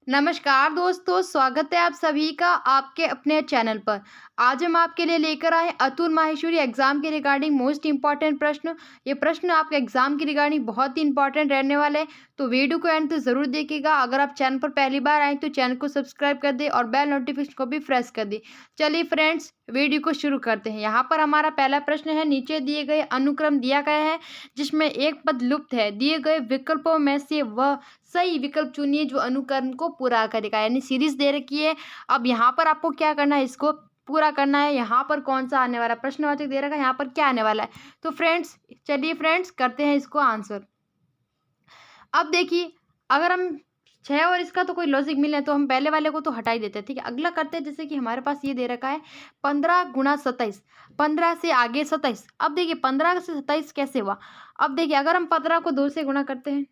नमस्कार दोस्तों, स्वागत है आप सभी का आपके अपने चैनल पर। आज हम आपके लिए लेकर आए अतुल माहेश्वरी एग्जाम के रिगार्डिंग मोस्ट इंपॉर्टेंट प्रश्न। ये प्रश्न आपके एग्जाम की रिगार्डिंग बहुत ही इंपॉर्टेंट रहने वाले हैं, तो वीडियो को एंड तक जरूर देखिएगा। अगर आप चैनल पर पहली बार आए तो चैनल को सब्सक्राइब कर दे और बेल नोटिफिकेशन को भी प्रेस कर दे। चलिए फ्रेंड्स, वीडियो को शुरू करते हैं। यहाँ पर हमारा पहला प्रश्न है, नीचे दिए गए अनुक्रम दिया गया है जिसमें एक पद लुप्त है। दिए गए विकल्पों में से वह सही विकल्प चुनिए जो अनुक्रम को पूरा करेगा। यानी सीरीज दे रखी है, अब यहाँ पर आपको क्या करना है, इसको पूरा करना है। यहाँ पर कौन सा आने वाला प्रश्नवाचक दे रखा है, यहाँ पर क्या आने वाला है। तो फ्रेंड्स चलिए फ्रेंड्स करते हैं इसको आंसर। अब देखिए, अगर हम 6 और इसका तो कोई लॉजिक मिले तो हम पहले वाले को तो हटा ही देते हैं, ठीक है। अगला करते हैं, जैसे कि हमारे पास ये दे रखा है 15 गुणा 27, 15 से आगे 27। अब देखिए 15 से 27 कैसे हुआ। अब देखिए अगर हम 15 को 2 से गुणा करते हैं,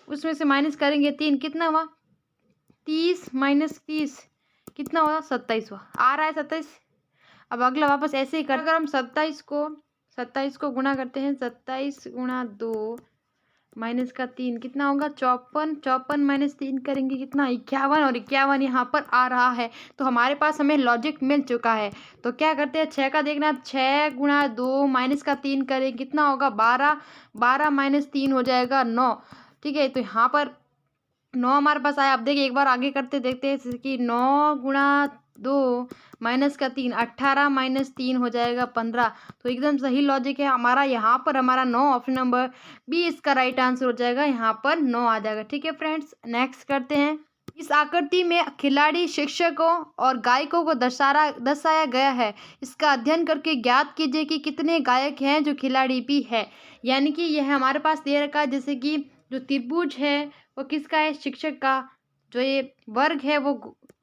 उसमें से माइनस करेंगे 3, कितना हुआ 30 माइनस 30 कितना हुआ 27 हुआ, आ रहा है 27। अब अगला वापस ऐसे ही कर, अगर हम 27 को गुणा करते हैं, 27 गुणा 2 माइनस का 3 कितना होगा 54, 54 माइनस 3 करेंगे कितना 51, और 51 यहाँ पर आ रहा है। तो हमारे पास हमें लॉजिक मिल चुका है। तो क्या करते हैं, 6 का देखना, 6 गुणा 2 माइनस का 3 करें कितना होगा 12, 12 माइनस 3 हो जाएगा 9, ठीक है। तो यहाँ पर 9 हमारे पास आया। अब देखिए एक बार आगे करते देखते हैं, जैसे कि 9 गुणा 2 माइनस का 3, 18 माइनस 3 हो जाएगा 15। तो एकदम सही लॉजिक है हमारा। यहाँ पर हमारा 9 ऑप्शन नंबर बी इसका राइट आंसर हो जाएगा, यहाँ पर 9 आ जाएगा, ठीक है फ्रेंड्स। नेक्स्ट करते हैं, इस आकृति में खिलाड़ी, शिक्षकों और गायकों को दर्शाया गया है। इसका अध्ययन करके ज्ञात कीजिए कि कितने गायक हैं जो खिलाड़ी भी है। यानी कि यह हमारे पास दे रखा है, जैसे कि जो त्रिभुज है वो किसका है, शिक्षक का। जो ये वर्ग है वो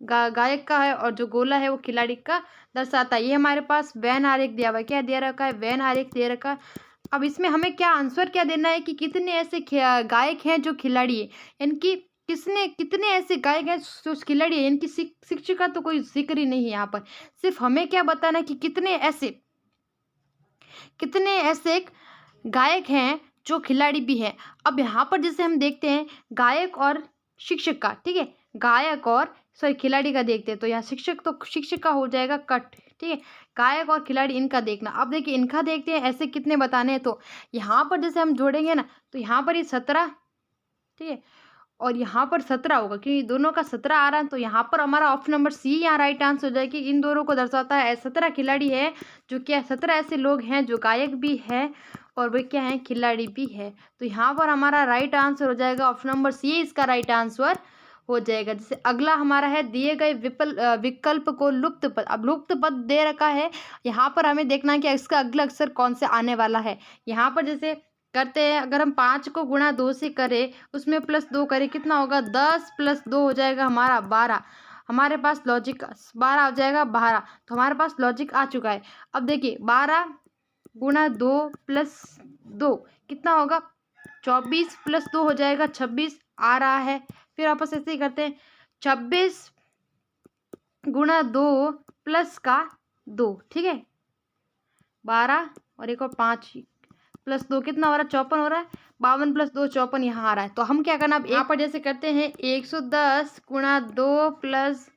गायक का है, और जो गोला है वो खिलाड़ी का दर्शाता है। ये हमारे पास वैन आरेख दिया हुआ है, क्या दे रखा है, वैन आरेख दे रखा है। अब इसमें हमें क्या आंसर क्या देना है कि कितने ऐसे गायक हैं जो खिलाड़ी है, इनकी कितने ऐसे गायक हैं जो खिलाड़ी है। इनकी शिक्षक का तो कोई जिक्र ही नहीं है यहाँ पर। सिर्फ हमें क्या बताना है कि कितने ऐसे गायक हैं जो खिलाड़ी भी हैं। अब यहाँ पर जैसे हम देखते हैं गायक और शिक्षक का, ठीक है, गायक और खिलाड़ी का देखते हैं, तो यहाँ शिक्षक का हो जाएगा कट, ठीक है। गायक और खिलाड़ी इनका देखना। अब देखिए इनका देखते हैं ऐसे कितने बताने हैं, तो यहाँ पर जैसे हम जोड़ेंगे ना, तो यहाँ पर ये 17, ठीक है, और यहाँ पर 17 होगा क्योंकि दोनों का 17 आ रहा है। तो यहाँ पर हमारा ऑप्शन नंबर सी यहाँ राइट आंसर हो जाएगी। इन दोनों को दर्शाता है 17 खिलाड़ी है, जो क्या 17 ऐसे लोग हैं जो गायक भी है और वे क्या है, खिलाड़ी भी है। तो यहाँ पर हमारा राइट आंसर हो जाएगा ऑप्शन नंबर सी, इसका राइट आंसर हो जाएगा। जैसे अगला हमारा है, दिए गए विकल्प को लुप्त पद। अब लुप्त पद दे रखा है, यहाँ पर हमें देखना है कि इसका अगला अक्षर कौन से आने वाला है। यहाँ पर जैसे करते हैं, अगर हम 5 को गुणा 2 से करें, उसमें प्लस 2 करें कितना होगा 10 प्लस 2 हो जाएगा हमारा 12। हमारे पास लॉजिक 12 हो जाएगा 12। तो हमारे पास लॉजिक आ चुका है। अब देखिए 12 गुणा 2 प्लस 2 कितना होगा 24 प्लस 2 हो जाएगा 26 आ रहा है। फिर आपस ऐसे ही करते हैं, 26 गुणा 2 प्लस का 2, ठीक है, 12 और एक और 5 प्लस 2 कितना हो रहा है 54 हो रहा है। 52 प्लस 2 54 यहाँ आ रहा है। तो हम क्या करना, अब यहाँ पर जैसे करते हैं 110 गुणा 2 प्लस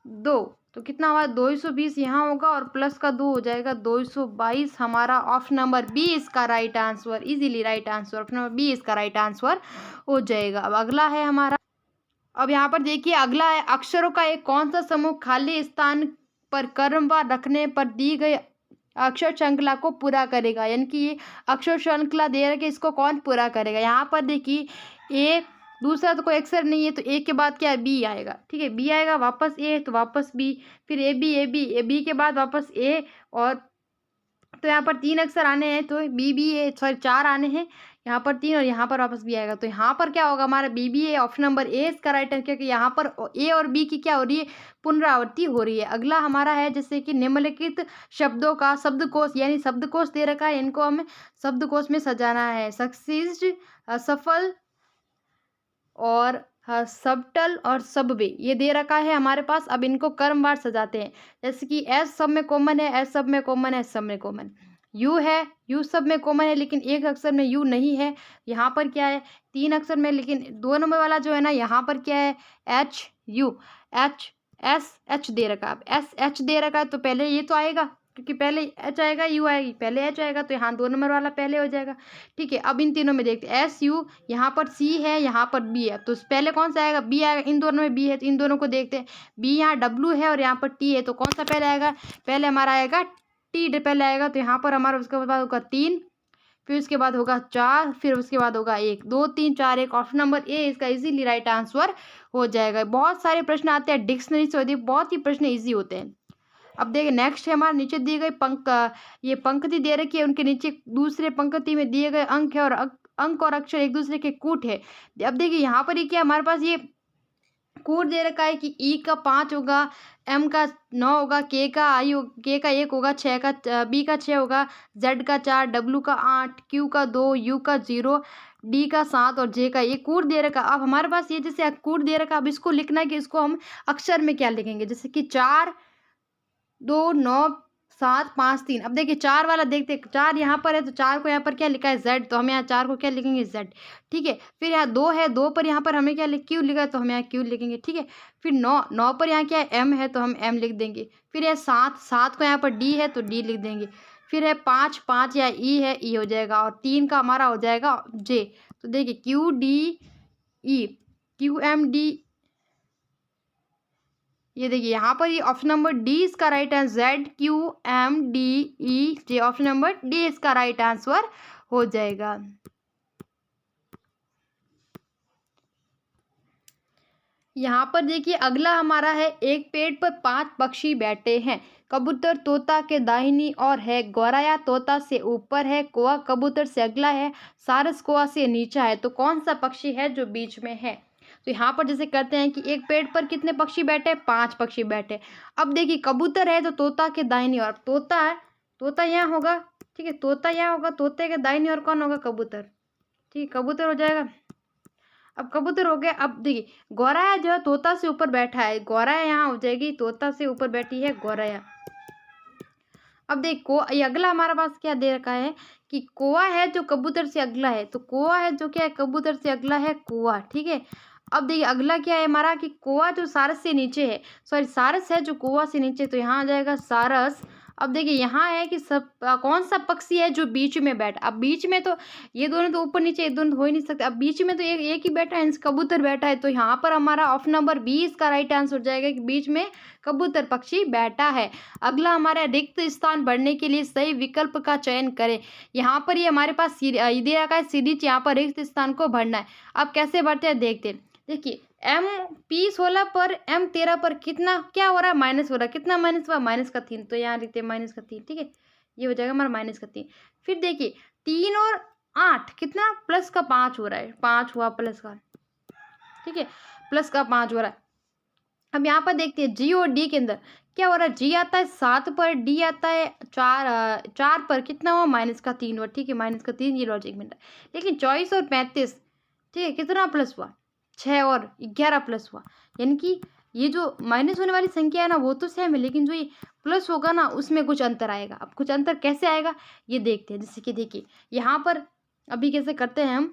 2, तो कितना हुआ 220 यहाँ होगा, और प्लस का 2 हो जाएगा 222। हमारा ऑप्शन नंबर बी इसका right answer, easily right answer, option number B इसका राइट आंसर हो जाएगा। अब अगला है हमारा, अब यहाँ पर देखिए अगला है, अक्षरों का एक कौन सा समूह खाली स्थान पर क्रमवार रखने पर दी गई अक्षर श्रृंखला को पूरा करेगा। यानी कि ये अक्षर श्रृंखला दे रहा है कि इसको कौन पूरा करेगा। यहाँ पर देखिए ए, दूसरा तो कोई अक्षर नहीं है, तो ए के बाद क्या है, बी आएगा, ठीक है, बी आएगा, वापस ए तो वापस बी, फिर ए बी के बाद वापस ए, और तो यहाँ पर 3 अक्षर आने हैं, तो बी बी ए, सॉरी 4 आने हैं, यहाँ पर 3 और यहाँ पर वापस बी आएगा। तो यहाँ पर क्या होगा हमारा B B A, option number A इसका राइट है, क्योंकि यहाँ पर ए और बी की क्या हो रही है, पुनरावृत्ति हो रही है। अगला हमारा है, जैसे कि निम्नलिखित शब्दों का शब्दकोश, यानी शब्दकोश दे रखा है, इनको हमें शब्दकोश में सजाना है। सक्सीड, सफल और सबटल और सबवे ये दे रखा है हमारे पास। अब इनको क्रमवार सजाते हैं, जैसे कि एस सब में कॉमन है, एस सब में कॉमन है, एस सब में कॉमन। यू है, यू सब में कॉमन है लेकिन एक अक्षर में यू नहीं है। यहाँ पर क्या है, 3 अक्षर में, लेकिन 2 नंबर वाला जो है ना यहाँ पर क्या है, H U, H S H दे रखा है। अब एस एच दे रखा है तो पहले ये तो आएगा, क्योंकि पहले एच आएगा यू आएगी, पहले एच आएगा, तो यहाँ 2 नंबर वाला पहले हो जाएगा। ठीक है, अब इन तीनों में देखते हैं, एस यू, यहाँ पर सी है, यहाँ पर बी है, तो पहले कौन सा आएगा, बी आएगा। इन दोनों में बी है तो इन दोनों को देखते हैं। बी यहाँ डब्लू है और यहाँ पर टी है, तो कौन सा पहले आएगा, पहले हमारा आएगा टी पहले आएगा। तो यहाँ पर हमारा उसके बाद होगा 3, फिर उसके बाद होगा 4, फिर उसके बाद होगा 1, 2 3 4 1। ऑप्शन नंबर ए इसका इजीली राइट आंसर हो जाएगा। बहुत सारे प्रश्न आते हैं डिक्शनरी से, होती है, बहुत ही प्रश्न इजी होते हैं। अब देखिए नेक्स्ट है हमारे नीचे दी गई ये पंक्ति दे रखी है, उनके नीचे दूसरे पंक्ति में दिए गए अंक है और अंक और अक्षर एक दूसरे के कूट है। अब देखिए यहाँ पर ये क्या हमारे पास ये कूट दे रखा है कि ई का 5 होगा, एम का 9 होगा, के का 1 होगा, 6 का बी का 6 होगा, जेड का 4, डब्लू का 8, क्यू का 2, यू का 0, डी का 7 और जे का, ये कूट दे रखा। अब हमारे पास ये जैसे कूट दे रखा, अब इसको लिखना है कि इसको हम अक्षर में क्या लिखेंगे, जैसे कि 4 2 9 7 5 3। अब देखिए 4 वाला देखते, 4 यहाँ पर है तो 4 को यहाँ पर क्या लिखा है, जेड, तो हम यहाँ 4 को क्या लिखेंगे, जेड। ठीक है, फिर यहाँ 2 है, 2 पर यहाँ पर हमें क्या क्यू लिखा है तो हम यहाँ क्यू लिखेंगे। ठीक है, फिर 9 पर यहाँ क्या है, एम है तो हम एम लिख देंगे। फिर है 7 को यहाँ पर डी है तो डी लिख देंगे। फिर है 5 यहाँ ई है, ई हो जाएगा, और 3 का हमारा हो जाएगा जे। तो देखिए Q D E, Q M D, ये देखिए यहाँ पर ये ऑप्शन नंबर डी इसका right answer, Z Q M D E J, option number D इसका राइट आंसर हो जाएगा। यहाँ पर देखिए अगला हमारा है, एक पेड़ पर 5 पक्षी बैठे हैं, कबूतर तोता के दाहिनी ओर है, गौराया तोता से ऊपर है, कौवा कबूतर से अगला है, सारस कौवा से नीचा है, तो कौन सा पक्षी है जो बीच में है। तो यहाँ पर जैसे करते हैं कि एक पेड़ पर कितने पक्षी बैठे, 5 पक्षी बैठे। अब देखिए कबूतर है तो तोता के दाहिनी ओर, तोता है, तोता यहाँ होगा। ठीक है, तोता यहाँ होगा, तोते के दाहिनी ओर कौन होगा, कबूतर। ठीक है, कबूतर हो जाएगा। अब कबूतर हो गया। अब देखिए गौराया जो है तोता से ऊपर बैठा है, गौराया यहाँ हो जाएगी, तोता से ऊपर बैठी है गौराया। अब देखो ये अगला हमारे पास क्या दे रखा है कि कौवा है जो कबूतर से अगला है, तो कौवा है जो क्या है, कबूतर से अगला है कौवा। ठीक है, अब देखिए अगला क्या है हमारा कि कौवा जो सारस से नीचे है, सॉरी सारस है जो कौवा से नीचे, तो यहाँ आ जाएगा सारस। अब देखिए यहाँ है कि सब कौन सा पक्षी है जो बीच में बैठा। अब बीच में तो ये दोनों तो ऊपर नीचे, ये दोनों हो ही नहीं सकते। अब बीच में तो एक ही बैठा है, कबूतर बैठा है, तो यहाँ पर हमारा ऑप्शन नंबर बी इसका राइट आंसर हो जाएगा कि बीच में कबूतर पक्षी बैठा है। अगला हमारा रिक्त स्थान भरने के लिए सही विकल्प का चयन करें। यहाँ पर ये हमारे पास दे रखा है सीरीज, यहाँ पर रिक्त स्थान को भरना है। अब कैसे भरते हैं देखते हैं। देखिए एम P16 पर एम 13 पर कितना क्या हो रहा है, माइनस हो रहा है। कितना माइनस हुआ, -3, तो यहाँ लिखते हैं -3। ठीक है, ये हो जाएगा हमारा -3। फिर देखिए 3 और 8 कितना, +5 हो रहा है, 5 हुआ प्लस का। ठीक है, +5 हो रहा है। अब यहाँ पर देखते हैं जी और डी के अंदर क्या हो रहा है, जी आता है 7 पर, डी आता है 4 पर, कितना हुआ, -3 हुआ। ठीक है, -3, ये लॉजिक मिल रहा है। लेकिन 24 और 35, ठीक है, कितना प्लस हुआ, 6 और 11 प्लस हुआ। यानी कि ये जो माइनस होने वाली संख्या है ना वो तो सेम है, लेकिन जो ये प्लस होगा ना उसमें कुछ अंतर आएगा। अब कुछ अंतर कैसे आएगा ये देखते हैं। जैसे कि देखिए यहाँ पर अभी कैसे करते हैं हम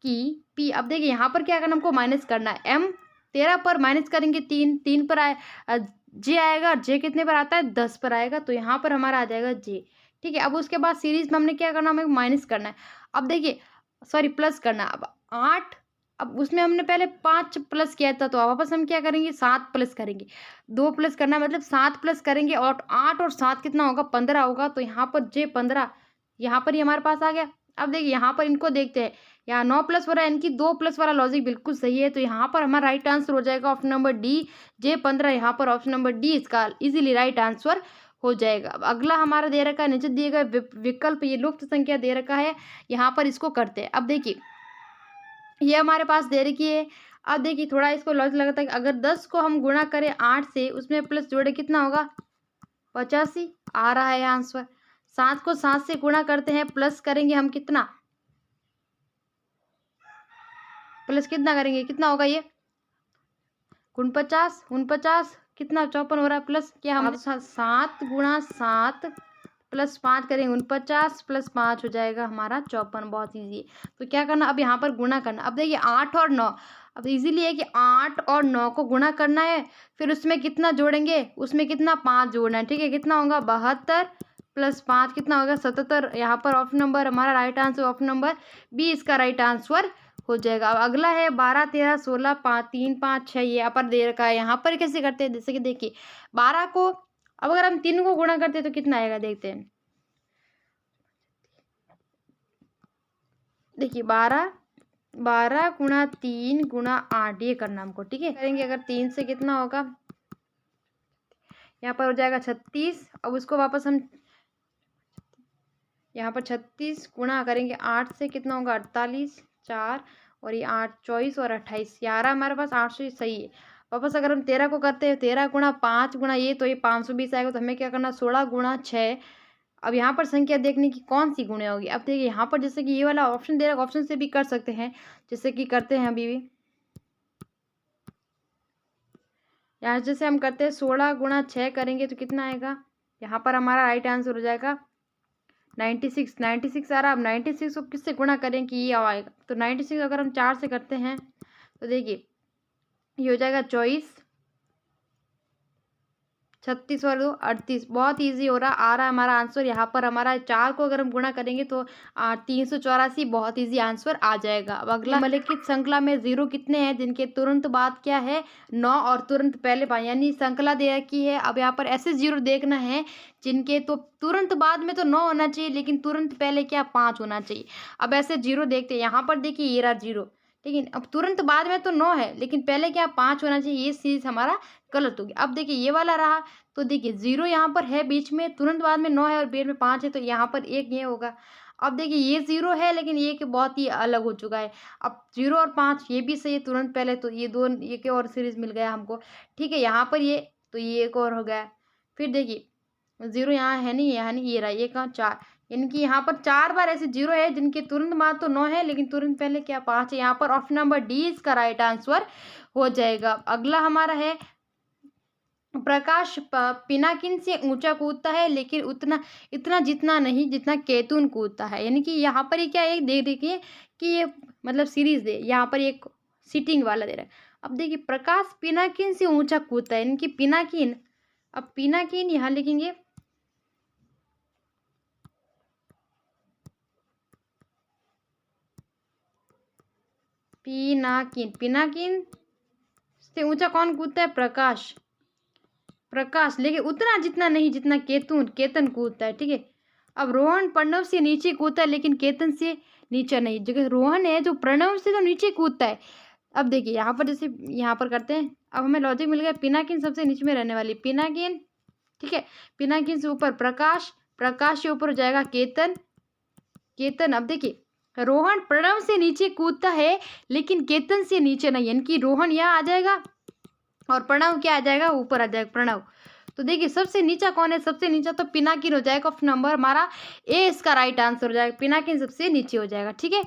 कि पी, अब देखिए यहाँ पर क्या करना, हमको माइनस करना है। एम 13 पर माइनस करेंगे 3 पर आए जे आएगा, जे कितने पर आता है, 10 पर आएगा, तो यहाँ पर हमारा आ जाएगा जे। ठीक है, अब उसके बाद सीरीज में हमने क्या करना, हमें माइनस करना है। अब देखिए सॉरी प्लस करना। अब 8, अब उसमें हमने पहले 5 प्लस किया था, तो अब वापस हम क्या करेंगे, 7 प्लस करेंगे। 2 प्लस करना मतलब 7 प्लस करेंगे, और 8 और 7 कितना होगा, 15 होगा। तो यहाँ पर जे 15 यहाँ पर ही हमारे पास आ गया। अब देखिए यहाँ पर इनको देखते हैं, यहाँ 9 प्लस हो रहा है, इनकी 2 प्लस वाला लॉजिक बिल्कुल सही है, तो यहाँ पर हमारा राइट आंसर हो जाएगा ऑप्शन नंबर डी, जे 15। यहाँ पर ऑप्शन नंबर डी इसका इजीली राइट आंसर हो जाएगा। अब अगला हमारा दे रखा है, नीचे दिए गए विकल्प, ये लुप्त संख्या दे रखा है, यहाँ पर इसको करते हैं। अब देखिए ये हमारे पास दे रखी है। अब देखिए थोड़ा इसको लॉजिक लगाता है कि अगर 10 को हम गुणा करें 8 से, उसमें प्लस जोड़े कितना होगा, 85 आ रहा है आंसर। 7 को 7 से गुणा करते हैं, प्लस करेंगे हम कितना, प्लस कितना करेंगे, कितना होगा ये 49 कितना 54 हो रहा है, प्लस क्या हम 7 गुणा 7 +5 करेंगे 49 +5 हो जाएगा हमारा 54। बहुत ईजी है। तो क्या करना, अब यहाँ पर गुणा करना। अब देखिए 8 और 9, अब इजीली है कि 8 और 9 को गुणा करना है, फिर उसमें कितना जोड़ेंगे, उसमें कितना 5 जोड़ना है। ठीक है, कितना होगा 72 +5 कितना होगा 77। यहाँ पर ऑप्शन नंबर हमारा right answer option number B इसका राइट आंसर हो जाएगा। अब अगला है 12 13 16 5 3 5 6, ये यहाँ पर दे रखा है। यहाँ पर कैसे करते हैं, जैसे कि देखिए 12 को अब अगर हम 3 को गुणा करते हैं तो कितना आएगा, देखते हैं। देखिए 12 गुणा 3 गुणा 8 ये करना हमको। ठीक है, करेंगे अगर 3 से कितना होगा, यहाँ पर हो जाएगा 36। अब उसको वापस हम यहाँ पर 36 गुणा करेंगे 8 से कितना होगा 48 4 और ये 8 24 और 28 11 हमारे पास 800 सही है। वापस अगर हम 13 को करते हैं 13 गुणा 5 गुणा ये तो ये 520 आएगा। तो हमें क्या करना 16 गुणा 6। अब यहाँ पर संख्या देखने की कौन सी गुणे होगी। अब देखिए यहाँ पर जैसे कि ये वाला ऑप्शन दे रहा है, ऑप्शन से भी कर सकते हैं जैसे कि करते हैं अभी भी। यहाँ जैसे हम करते हैं 16 गुणा 6 करेंगे तो कितना आएगा, यहाँ पर हमारा राइट आंसर हो जाएगा 96 96 आ रहा। अब 96 को किससे गुणा करें कि ये आएगा, तो 96 अगर हम 4 से करते हैं तो देखिए ये हो जाएगा 24 36 और 2 38। बहुत इजी हो रहा आ रहा है हमारा आंसर। यहाँ पर हमारा 4 को अगर हम गुणा करेंगे तो 384 बहुत इजी आंसर आ जाएगा। अब अगला निम्नलिखित श्रृंखला में 0 कितने हैं जिनके तुरंत बाद क्या है 9 और तुरंत पहले 5, यानी श्रृंखला दे रखी है। अब यहाँ पर ऐसे 0 देखना है जिनके तो तुरंत बाद में तो 9 होना चाहिए लेकिन तुरंत पहले क्या 5 होना चाहिए। अब ऐसे 0 देखते हैं, यहाँ पर देखिए ये रहा 0, लेकिन अब तुरंत बाद में तो 9 है लेकिन पहले क्या 5 होना चाहिए। ये चीज़ हमारा गलत होगी। अब देखिए ये वाला रहा तो देखिए 0 यहाँ पर है बीच में, तुरंत बाद में 9 है और बीच में 5 है, तो यहाँ पर एक ये होगा। अब देखिए ये 0 है लेकिन ये कि बहुत ही अलग हो चुका है। अब 0 और 5 ये भी सही है तुरंत पहले, तो ये दो ये के और सीरीज मिल गया हमको। ठीक है, यहाँ पर ये तो ये एक और हो गया। फिर देखिए 0 यहाँ है नहीं, यहाँ नहीं, ये रहा ये कहाँ 4, यानी कि यहाँ पर 4 बार ऐसे 0 है जिनके तुरंत बाद तो 9 है लेकिन तुरंत पहले क्या 5 है। यहाँ पर ऑप्शन नंबर डी इसका राइट आंसर हो जाएगा। अगला हमारा है प्रकाश पिनाकिन से ऊंचा कूदता है लेकिन इतना जितना नहीं जितना केतुन कूदता है। यानी कि यहाँ पर ये क्या है, देख देखिए कि ये मतलब सीरीज दे, यहाँ पर एक सीटिंग वाला दे रहा है। अब देखिए प्रकाश पिनाकिन से ऊंचा कूदता है, यानी कि पिनाकिन, अब पिनाकिन यहाँ लिखेंगे पिनाकिन से ऊंचा कौन कूदता है, प्रकाश, लेकिन उतना जितना नहीं जितना केतन कूदता है। ठीक है, अब रोहन प्रणव से नीचे कूदता है लेकिन केतन से नीचे नहीं। जगह रोहन है जो प्रणव से तो नीचे कूदता है। अब देखिए यहाँ पर जैसे यहाँ पर करते हैं, अब हमें लॉजिक मिल गया। पिनाकिन सबसे नीचे में रहने वाली पिनाकिन, ठीक है, पिनाकिन से ऊपर प्रकाश से ऊपर हो जाएगा केतन। अब देखिए रोहन प्रणव से नीचे कूदता है लेकिन केतन से नीचे नहीं, यानी कि रोहन यहाँ आ जाएगा और प्रणव क्या आ जाएगा, ऊपर आ जाएगा प्रणव। तो देखिए सबसे नीचा कौन है, सबसे नीचा तो पिनाकिन हो जाएगा। ऑप्शन नंबर हमारा ए इसका राइट आंसर हो जाएगा, पिनाकिन सबसे नीचे हो जाएगा। ठीक है,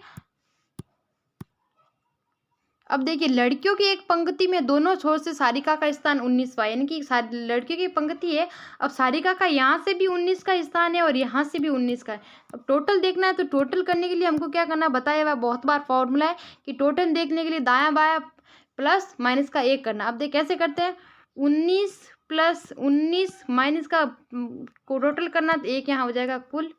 अब देखिए लड़कियों की एक पंक्ति में दोनों छोर से सारिका का स्थान 19वां, यानी कि लड़कियों की पंक्ति है। अब सारिका का यहाँ से भी 19 का स्थान है और यहाँ से भी 19 का है। अब टोटल देखना है तो टोटल करने के लिए हमको क्या करना बताया हुआ बहुत बार फॉर्मूला है कि टोटल देखने के लिए दायां बायां प्लस माइनस का 1 करना। अब देख कैसे करते हैं, 19 + 19 माइनस का को टोटल करना तो 1 यहाँ हो जाएगा कुल।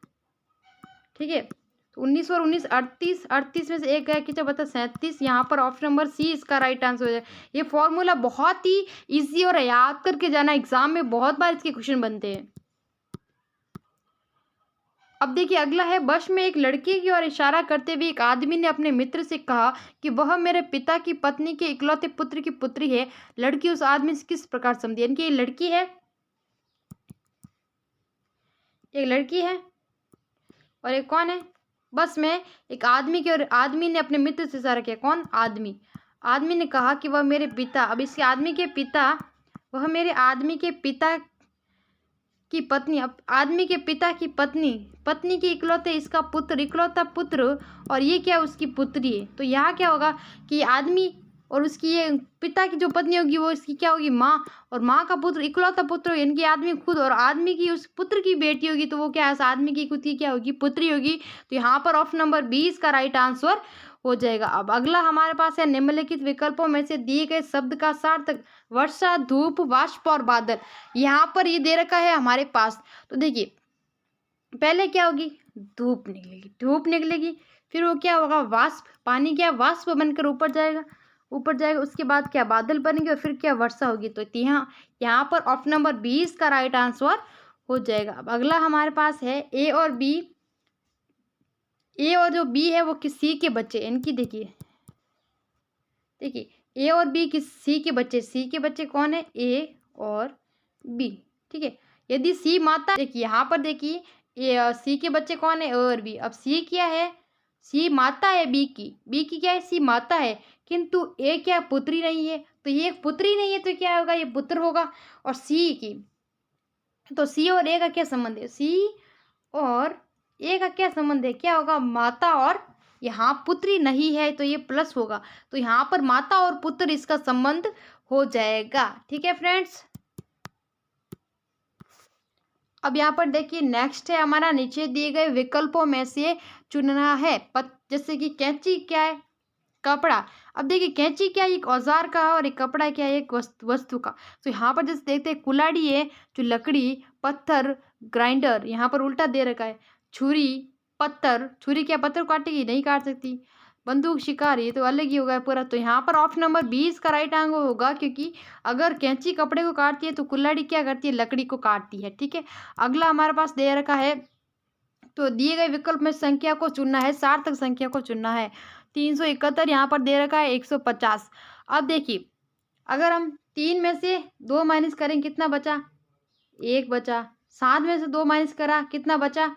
ठीक है, 19 और 19 38 में से 1 गया कितना बता 37। यहाँ पर ऑप्शन नंबर सी इसका राइट आंसर हो जाएगा। ये फॉर्मूला बहुत ही इजी और याद करके जाना, एग्जाम में बहुत बार इसके क्वेश्चन बनते हैं। अब देखिए अगला है, बस में एक लड़की की ओर इशारा करते हुए एक आदमी ने अपने मित्र से कहा कि वह मेरे पिता की पत्नी के इकलौते पुत्र की पुत्री है। लड़की उस आदमी से किस प्रकार समझी, यानी कि ये लड़की है, एक लड़की है और एक कौन है, बस में एक आदमी की, और आदमी ने अपने मित्र से इशारा किया। कौन, आदमी ने कहा कि वह मेरे पिता, अब इसके आदमी के पिता, वह मेरे आदमी के पिता की पत्नी, अब आदमी के पिता की पत्नी की इकलौता पुत्र, और ये क्या उसकी पुत्री है। तो यहाँ क्या होगा कि आदमी और उसकी ये पिता की जो पत्नी होगी वो इसकी क्या होगी, माँ, और माँ का पुत्र इकलौता पुत्र यानी कि आदमी खुद, और आदमी की उस पुत्र की बेटी होगी तो वो क्या है, उस आदमी की खुद की क्या होगी, पुत्री होगी। तो यहाँ पर ऑप्शन नंबर 20 का राइट आंसर हो जाएगा। अब अगला हमारे पास है निम्नलिखित विकल्पों में से दिए गए शब्द का सार्थक। वर्षा, धूप, वाष्प और बादल। यहाँ पर ये दे रखा है हमारे पास। तो देखिए पहले क्या होगी, धूप निकलेगी, धूप निकलेगी, फिर वो क्या होगा, वाष्प, पानी क्या वाष्प बनकर ऊपर जाएगा, ऊपर जाएगा, उसके बाद क्या बादल बनेंगे और फिर क्या वर्षा होगी। तो यहाँ पर ऑप्शन नंबर 20 का राइट आंसर हो जाएगा। अब अगला हमारे पास है ए और बी। ए और जो बी है वो किस सी के बच्चे, इनकी देखिए ए और बी किस सी के बच्चे, सी के बच्चे कौन है, ए और बी, ठीक है। यदि सी माता, देखिए यहाँ पर देखिए सी के बच्चे कौन है, ए और बी। अब सी क्या है, सी माता है बी की क्या है, सी माता है, किंतु ए क्या पुत्री नहीं है, तो ये एक पुत्री नहीं है तो क्या होगा, ये पुत्र होगा। और सी की, तो सी और ए का क्या संबंध है, सी और ए का क्या संबंध है, क्या होगा, माता, और यहाँ पुत्री नहीं है तो ये प्लस होगा। तो यहाँ पर माता और पुत्र इसका संबंध हो जाएगा, ठीक है फ्रेंड्स। अब यहाँ पर देखिए नेक्स्ट है हमारा, नीचे दिए गए विकल्पों में से चुनना है। जैसे कि कैंची क्या है, कपड़ा। अब देखिए कैंची क्या है, एक औजार का है, और एक कपड़ा क्या है, एक वस्तु का। तो यहाँ पर जैसे देखते हैं कुल्हाड़ी है जो लकड़ी, पत्थर, ग्राइंडर, यहाँ पर उल्टा दे रखा है, छुरी, पत्थर, छुरी क्या पत्थर काटेगी, नहीं काट सकती, बंदूक, शिकारी, तो अलग ही होगा पूरा। तो यहाँ पर ऑप्शन नंबर 20 का राइट आंसर होगा, क्योंकि अगर कैंची कपड़े को काटती है तो कुल्हाड़ी क्या करती है, लकड़ी को काटती है, ठीक है। अगला हमारे पास दे रखा है, तो दिए गए विकल्प में संख्या को चुनना है, सार्थक संख्या को चुनना है। 371 यहाँ पर दे रखा है, 150। अब देखिए अगर हम 3 में से 2 माइनस करें कितना बचा, 1 बचा। 7 में से 2 माइनस करा कितना बचा,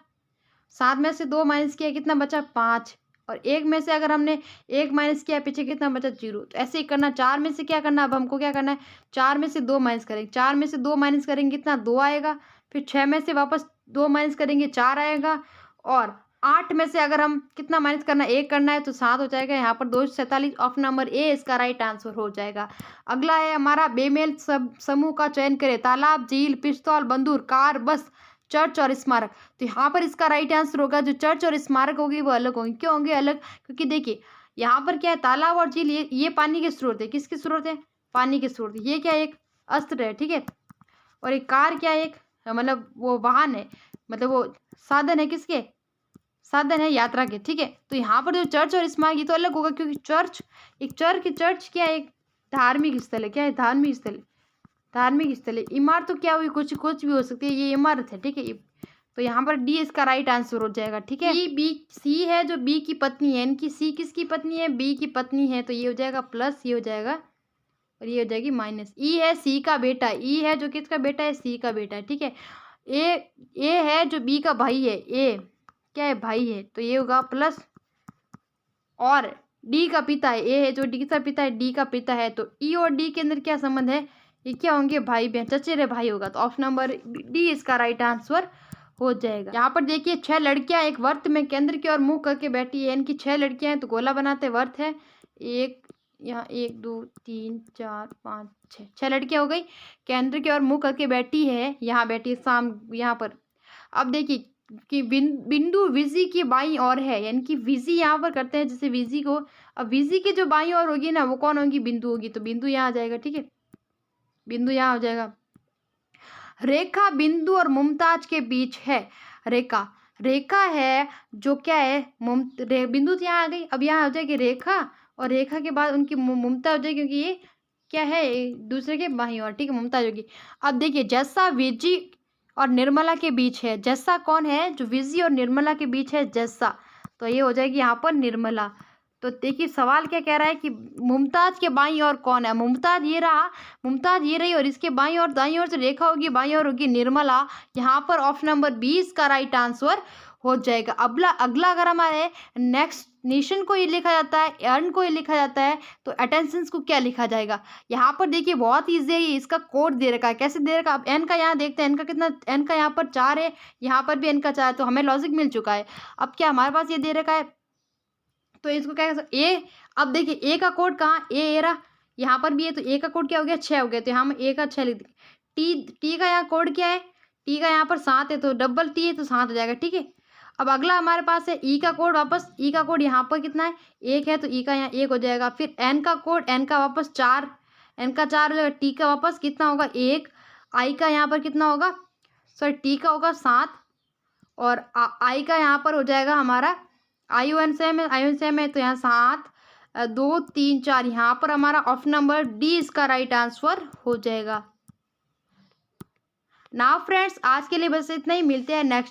7 में से 2 माइनस किया कितना बचा, 5। और 1 में से अगर हमने 1 माइनस किया पीछे कितना बचा, 0। तो ऐसे ही करना। 4 में से क्या करना, अब हमको क्या करना है, 4 में से 2 माइनस करेंगे, 4 में से 2 माइनस करेंगे कितना, 2 आएगा। फिर 6 में से वापस 2 माइनस करेंगे, 4 आएगा। और 8 में से अगर हम कितना माइनस करना, 1 करना है तो 7 हो जाएगा। यहाँ पर 247 ऑप्शन नंबर ए इसका राइट आंसर हो जाएगा। अगला है हमारा, बेमेल समूह का चयन करें। तालाब, झील, पिस्तौल, बंदूक, कार, बस, चर्च और स्मारक। तो यहाँ पर इसका राइट आंसर होगा, जो चर्च और स्मारक होगी वो अलग होंगे। क्यों होंगे अलग, क्योंकि देखिए यहाँ पर क्या है, तालाब और झील ये पानी के स्रोत है, किसके स्रोत है, पानी के स्रोत। ये क्या एक अस्त्र है, ठीक है। और एक कार क्या है, एक मतलब वो वाहन है, मतलब वो साधन है, किसके साधन है, यात्रा के, ठीक है। तो यहाँ पर जो चर्च और स्मारक ये तो अलग होगा, क्योंकि चर्च क्या है, एक धार्मिक स्थल है, क्या है, धार्मिक स्थल है, धार्मिक स्थल है। इमारत तो क्या हुई, कुछ भी हो सकती है, ये इमारत है, ठीक है। तो यहाँ पर डी इसका राइट आंसर हो जाएगा, ठीक है। सी है जो बी की पत्नी है, इनकी सी किसकी पत्नी है, बी की पत्नी है, तो ये हो जाएगा प्लस, ये हो जाएगा और ये हो जाएगी माइनस। ई है सी का बेटा, ई है जो किसका बेटा है, सी का बेटा है, ठीक है। ए है जो बी का भाई है, ए क्या है, भाई है, तो ये होगा प्लस। और डी का पिता है, ए है जो डी का पिता है, डी का पिता है, तो ई और डी के अंदर क्या संबंध है, ये क्या होंगे, भाई बहन, चचेरे भाई होगा। तो ऑप्शन नंबर डी इसका राइट आंसर हो जाएगा। यहाँ पर देखिए 6 लड़कियां एक वर्त में केंद्र की ओर मुंह करके बैठी है। इनकी 6 लड़कियां हैं तो गोला बनाते वर्त है। एक यहाँ 1 2 3 4 5 6 लड़कियां हो गई, केंद्र की ओर मुंह करके बैठी है, यहाँ बैठी है शाम यहाँ पर। अब देखिए कि बिंदु विजी की बाईं ओर है, यानी कि विजी यहाँ पर करते हैं, जैसे विजी को, अब विजी की जो बाईं ओर होगी ना वो कौन होगी, बिंदु होगी, तो बिंदु यहाँ आ जाएगा, ठीक है, बिंदु यहाँ हो जाएगा। रेखा बिंदु और मुमताज के बीच है। रेखा है जो क्या है, बिंदु तो यहाँ आ गई, अब यहाँ हो जाएगी रेखा, और रेखा के बाद उनकी मुमताज हो जाएगी, क्योंकि ये क्या है, दूसरे के बाईं ओर, ठीक है, मुमताज होगी। अब देखिए जैसा विजी और निर्मला के बीच है, जैसा कौन है, जो विजी और निर्मला के बीच है, जैसा, तो ये हो जाएगी यहाँ पर निर्मला। तो देखिए सवाल क्या कह रहा है कि मुमताज के बाईं ओर कौन है, मुमताज ये रहा, मुमताज ये रही, और इसके बाईं ओर, दाईं ओर से रेखा होगी, बाईं ओर होगी निर्मला। यहाँ पर ऑप्शन नंबर 20 का राइट आंसर हो जाएगा। अगला अगर हमारे नेक्स्ट नेशन को ये लिखा जाता है, अर्न को ये लिखा जाता है, तो अटेंशन को क्या लिखा जाएगा। यहाँ पर देखिए बहुत ईजी है, इसका कोड दे रखा है, कैसे दे रखा है। अब एन का यहाँ देखते हैं, एन का कितना, एन का यहाँ पर 4 है, यहाँ पर भी एन का 4 है, तो हमें लॉजिक मिल चुका है। अब क्या हमारे पास ये दे रखा है तो इसको क्या कर ए, अब देखिए ए का कोड कहाँ, ए रहा, यहाँ पर भी है, तो ए का कोड क्या हो गया, 6 हो गया, तो यहाँ हम ए का 6 लिख देंगे। टी का यहाँ कोड क्या है, टी का यहाँ पर 7 है, तो डबल टी है तो 7 हो जाएगा, ठीक है। अब अगला हमारे पास है ई का कोड, वापस ई का कोड यहाँ पर कितना है, 1 है, तो ई का यहाँ 1 हो जाएगा। फिर एन का कोड, एन का वापस 4, एन का 4 हो जाएगा। टी का वापस कितना होगा, 1, आई का यहाँ पर कितना होगा, सॉरी टी का होगा 7, और आई का यहाँ पर हो जाएगा हमारा, आई ओ एन सेम है, आई ओ एन सेम है, तो यहाँ 7, 2, 3, 4, यहाँ पर हमारा ऑप्शन नंबर डी इसका राइट आंसर हो जाएगा। नाउ फ्रेंड्स, आज के लिए बस इतना ही, मिलते हैं नेक्स्ट